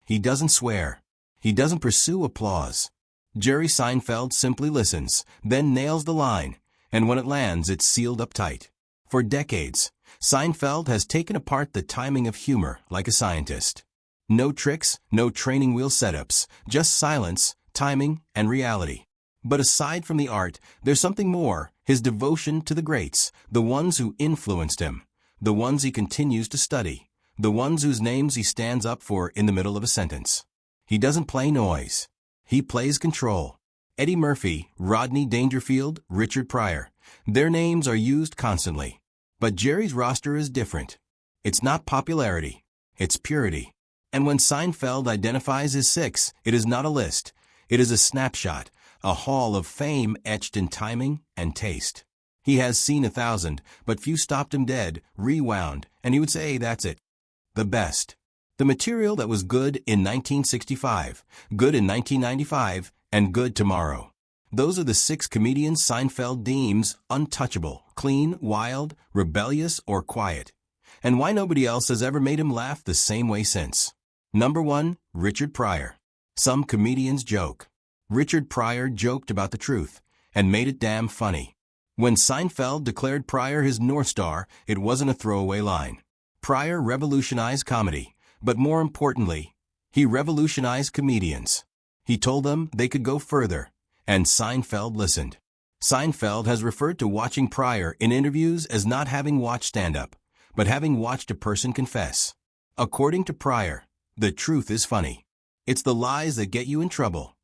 He doesn't swear. He doesn't pursue applause. Jerry Seinfeld simply listens, then nails the line, and when it lands, it's sealed up tight. For decades, Seinfeld has taken apart the timing of humor like a scientist. No tricks, no training wheel setups, just silence, timing, and reality. But aside from the art, there's something more, his devotion to the greats, the ones who influenced him, the ones he continues to study, the ones whose names he stands up for in the middle of a sentence. He doesn't play noise. He plays control. Eddie Murphy, Rodney Dangerfield, Richard Pryor. Their names are used constantly. But Jerry's roster is different. It's not popularity. It's purity. And when Seinfeld identifies his six, it is not a list. It is a snapshot, a hall of fame etched in timing and taste. He has seen 1,000, but few stopped him dead, rewound, and he would say, that's it. The best. The material that was good in 1965, good in 1995, and good tomorrow. Those are the six comedians Seinfeld deems untouchable, clean, wild, rebellious, or quiet. And why nobody else has ever made him laugh the same way since. Number 1, Richard Pryor. Some comedians joke. Richard Pryor joked about the truth, and made it damn funny. When Seinfeld declared Pryor his North Star, it wasn't a throwaway line. Pryor revolutionized comedy, but more importantly, he revolutionized comedians. He told them they could go further, and Seinfeld listened. Seinfeld has referred to watching Pryor in interviews as not having watched stand-up, but having watched a person confess. According to Pryor, the truth is funny. It's the lies that get you in trouble.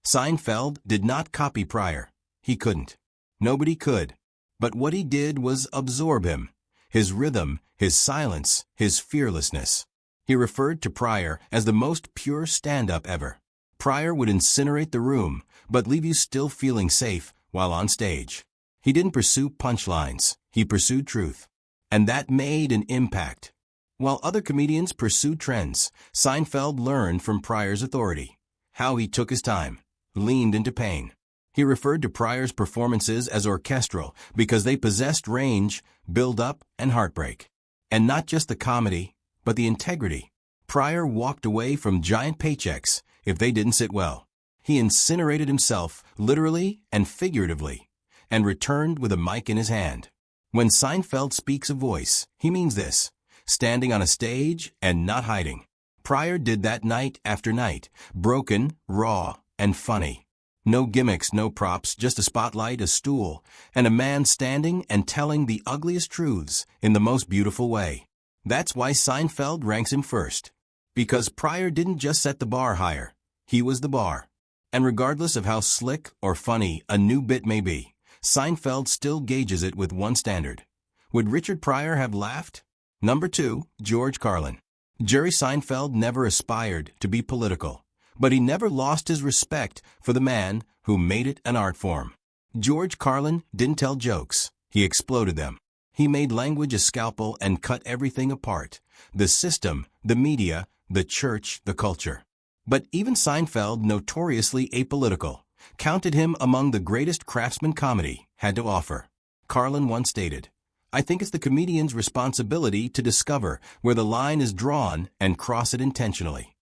Seinfeld did not copy Pryor. He couldn't. Nobody could. But what he did was absorb him. His rhythm, his silence, his fearlessness. He referred to Pryor as the most pure stand-up ever. Pryor would incinerate the room, but leave you still feeling safe while on stage. He didn't pursue punchlines. He pursued truth. And that made an impact. While other comedians pursued trends, Seinfeld learned from Pryor's authority. How he took his time, leaned into pain. He referred to Pryor's performances as orchestral because they possessed range, build-up, and heartbreak. And not just the comedy, but the integrity. Pryor walked away from giant paychecks if they didn't sit well. He incinerated himself, literally and figuratively, and returned with a mic in his hand. When Seinfeld speaks a voice, he means this, standing on a stage and not hiding. Pryor did that night after night, broken, raw, and funny. No gimmicks, no props, just a spotlight, a stool, and a man standing and telling the ugliest truths in the most beautiful way. That's why Seinfeld ranks him first. Because Pryor didn't just set the bar higher, he was the bar. And regardless of how slick or funny a new bit may be, Seinfeld still gauges it with one standard. Would Richard Pryor have laughed? Number 2, George Carlin. Jerry Seinfeld never aspired to be political, but he never lost his respect for the man who made it an art form. George Carlin didn't tell jokes, he exploded them. He made language a scalpel and cut everything apart. The system, the media, the church, the culture. But even Seinfeld, notoriously apolitical, counted him among the greatest craftsmen comedy had to offer. Carlin once stated, "I think it's the comedian's responsibility to discover where the line is drawn and cross it intentionally."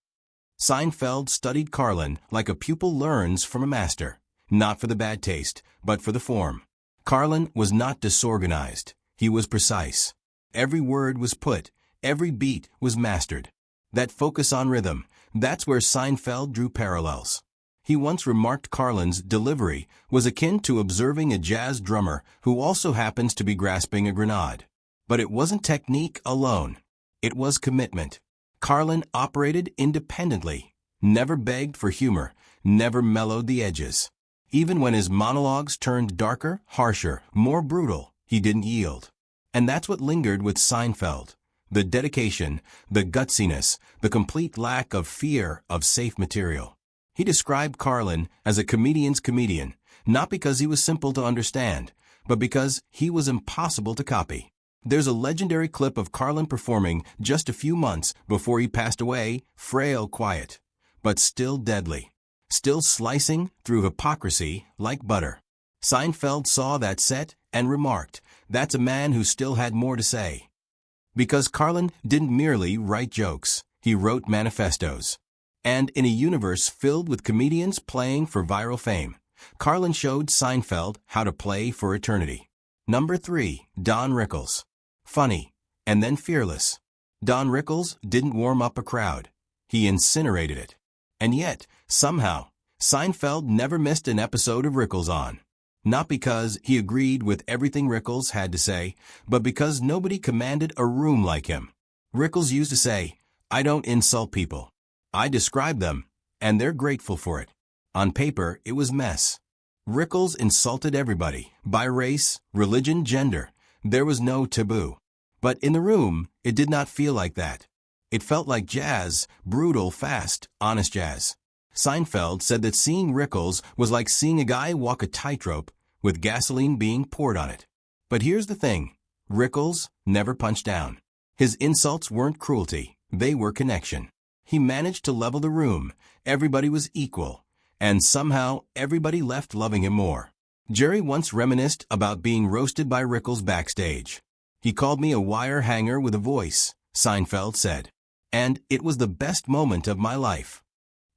Seinfeld studied Carlin like a pupil learns from a master, not for the bad taste, but for the form. Carlin was not disorganized. He was precise. Every word was put, every beat was mastered. That focus on rhythm, that's where Seinfeld drew parallels. He once remarked Carlin's delivery was akin to observing a jazz drummer who also happens to be grasping a grenade. But it wasn't technique alone. It was commitment. Carlin operated independently, never begged for humor, never mellowed the edges. Even when his monologues turned darker, harsher, more brutal, he didn't yield. And that's what lingered with Seinfeld. The dedication, the gutsiness, the complete lack of fear of safe material. He described Carlin as a comedian's comedian, not because he was simple to understand, but because he was impossible to copy. There's a legendary clip of Carlin performing just a few months before he passed away, frail, quiet, but still deadly. Still slicing through hypocrisy like butter. Seinfeld saw that set and remarked, "That's a man who still had more to say." Because Carlin didn't merely write jokes, he wrote manifestos. And in a universe filled with comedians playing for viral fame, Carlin showed Seinfeld how to play for eternity. Number 3. Don Rickles. Funny, and then fearless. Don Rickles didn't warm up a crowd. He incinerated it. And yet, somehow, Seinfeld never missed an episode of Rickles on. Not because he agreed with everything Rickles had to say, but because nobody commanded a room like him. Rickles used to say, "I don't insult people. I describe them, and they're grateful for it." On paper, it was mess. Rickles insulted everybody, by race, religion, gender. There was no taboo. But in the room, it did not feel like that. It felt like jazz, brutal, fast, honest jazz. Seinfeld said that seeing Rickles was like seeing a guy walk a tightrope with gasoline being poured on it. But here's the thing. Rickles never punched down. His insults weren't cruelty. They were connection. He managed to level the room. Everybody was equal. And somehow, everybody left loving him more. Jerry once reminisced about being roasted by Rickles backstage. "He called me a wire hanger with a voice," Seinfeld said. "And it was the best moment of my life."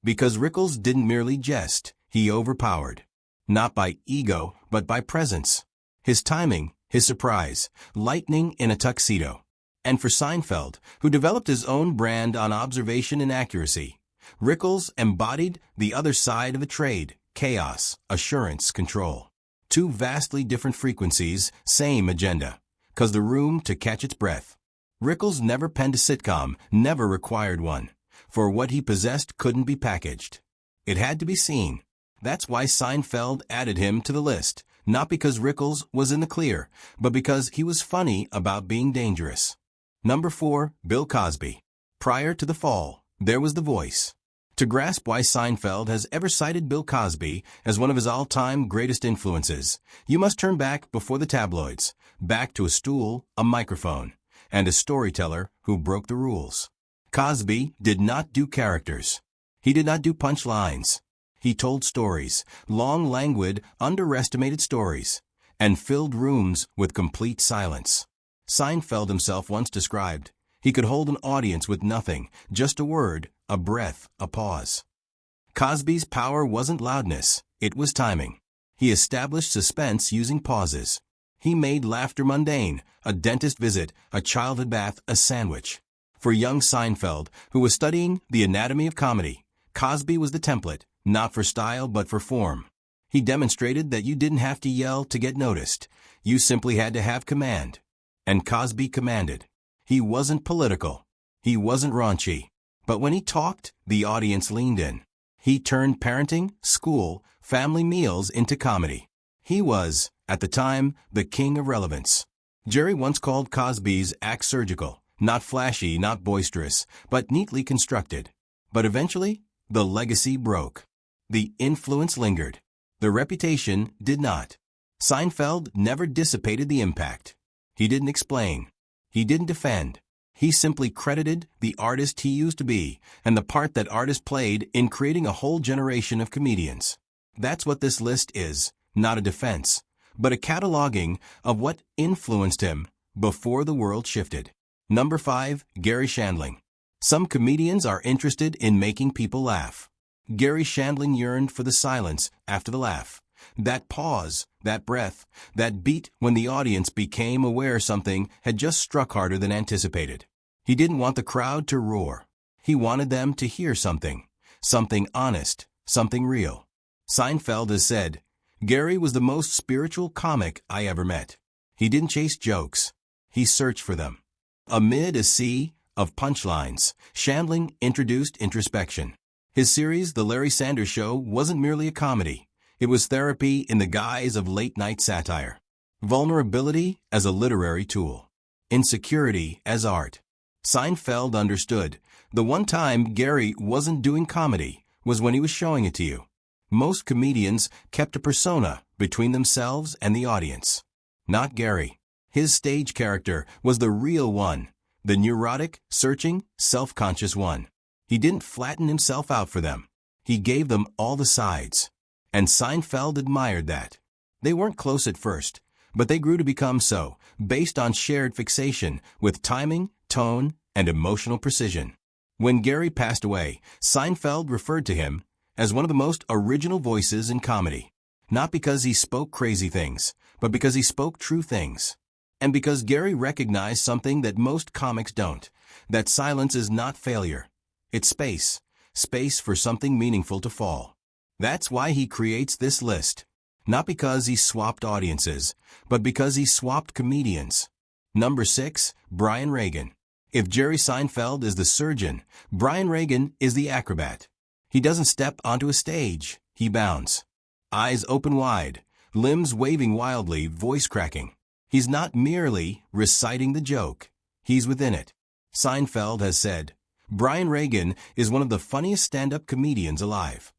Because Rickles didn't merely jest, he overpowered. Not by ego, but by presence. His timing, his surprise, lightning in a tuxedo. And for Seinfeld, who developed his own brand on observation and accuracy, Rickles embodied the other side of a trade: chaos, assurance, control. Two vastly different frequencies, same agenda. 'Cause the room to catch its breath. Rickles never penned a sitcom, never required one. For what he possessed couldn't be packaged. It had to be seen. That's why Seinfeld added him to the list, not because Rickles was in the clear, but because he was funny about being dangerous. Number 4. Bill Cosby. Prior to the fall, there was the voice. To grasp why Seinfeld has ever cited Bill Cosby as one of his all-time greatest influences, you must turn back before the tabloids, back to a stool, a microphone, and a storyteller who broke the rules. Cosby did not do characters. He did not do punchlines. He told stories, long, languid, underestimated stories, and filled rooms with complete silence. Seinfeld himself once described, he could hold an audience with nothing, just a word, a breath, a pause. Cosby's power wasn't loudness, it was timing. He established suspense using pauses. He made laughter mundane, a dentist visit, a childhood bath, a sandwich. For young Seinfeld, who was studying the anatomy of comedy, Cosby was the template, not for style but for form. He demonstrated that you didn't have to yell to get noticed. You simply had to have command. And Cosby commanded. He wasn't political. He wasn't raunchy. But when he talked, the audience leaned in. He turned parenting, school, family meals into comedy. He was, at the time, the king of relevance. Jerry once called Cosby's act surgical, not flashy, not boisterous, but neatly constructed. But eventually, the legacy broke. The influence lingered. The reputation did not. Seinfeld never dissipated the impact. He didn't explain. He didn't defend. He simply credited the artist he used to be and the part that artist played in creating a whole generation of comedians. That's what this list is, not a defense, but a cataloging of what influenced him before the world shifted. Number 5. Gary Shandling. Some comedians are interested in making people laugh. Gary Shandling yearned for the silence after the laugh. That pause, that breath, that beat when the audience became aware something had just struck harder than anticipated. He didn't want the crowd to roar. He wanted them to hear something honest, something real. Seinfeld has said, "Gary was the most spiritual comic I ever met. He didn't chase jokes. He searched for them." Amid a sea of punchlines, Shandling introduced introspection. His series, The Larry Sanders Show, wasn't merely a comedy. It was therapy in the guise of late-night satire. Vulnerability as a literary tool. Insecurity as art. Seinfeld understood. The one time Gary wasn't doing comedy was when he was showing it to you. Most comedians kept a persona between themselves and the audience. Not Gary. His stage character was the real one, the neurotic, searching, self-conscious one. He didn't flatten himself out for them. He gave them all the sides. And Seinfeld admired that. They weren't close at first, but they grew to become so, based on shared fixation with timing, tone, and emotional precision. When Gary passed away, Seinfeld referred to him as one of the most original voices in comedy. Not because he spoke crazy things, but because he spoke true things. And because Gary recognized something that most comics don't, that silence is not failure. It's space. Space for something meaningful to fall. That's why he creates this list. Not because he swapped audiences, but because he swapped comedians. Number 6, Brian Regan. If Jerry Seinfeld is the surgeon, Brian Regan is the acrobat. He doesn't step onto a stage, he bounds. Eyes open wide, limbs waving wildly, voice cracking. He's not merely reciting the joke, he's within it. Seinfeld has said, Brian Regan is one of the funniest stand-up comedians alive.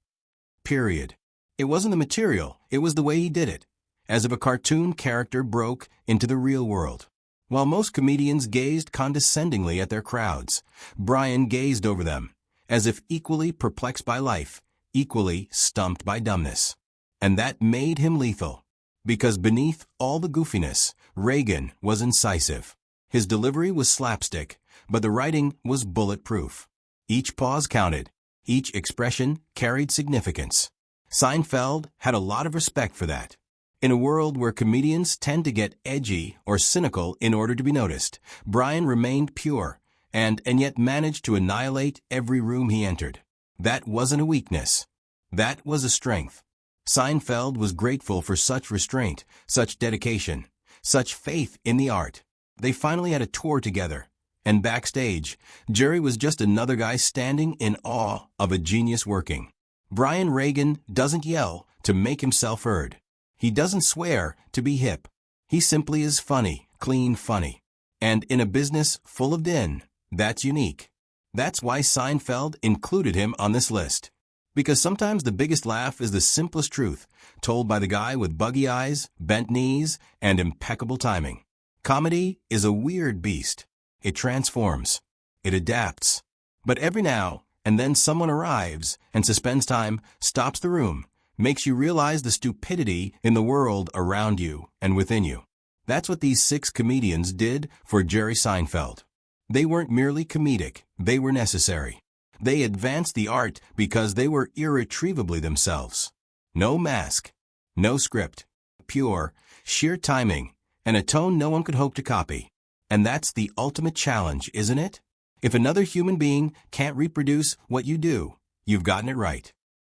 Period. It wasn't the material, it was the way he did it. As if a cartoon character broke into the real world. While most comedians gazed condescendingly at their crowds, Brian gazed over them, as if equally perplexed by life, equally stumped by dumbness. And that made him lethal. Because beneath all the goofiness, Regan was incisive. His delivery was slapstick, but the writing was bulletproof. Each pause counted. Each expression carried significance. Seinfeld had a lot of respect for that. In a world where comedians tend to get edgy or cynical in order to be noticed, Brian remained pure and yet managed to annihilate every room he entered. That wasn't a weakness. That was a strength. Seinfeld was grateful for such restraint, such dedication, such faith in the art. They finally had a tour together, and backstage, Jerry was just another guy standing in awe of a genius working. Brian Regan doesn't yell to make himself heard. He doesn't swear to be hip. He simply is funny, clean funny. And in a business full of din, that's unique. That's why Seinfeld included him on this list. Because sometimes the biggest laugh is the simplest truth, told by the guy with buggy eyes, bent knees, and impeccable timing. Comedy is a weird beast. It transforms. It adapts. But every now and then someone arrives and suspends time, stops the room, makes you realize the stupidity in the world around you and within you. That's what these 6 comedians did for Jerry Seinfeld. They weren't merely comedic, they were necessary. They advanced the art because they were irretrievably themselves. No mask, no script, pure, sheer timing, and a tone no one could hope to copy. And that's the ultimate challenge, isn't it? If another human being can't reproduce what you do, you've gotten it right.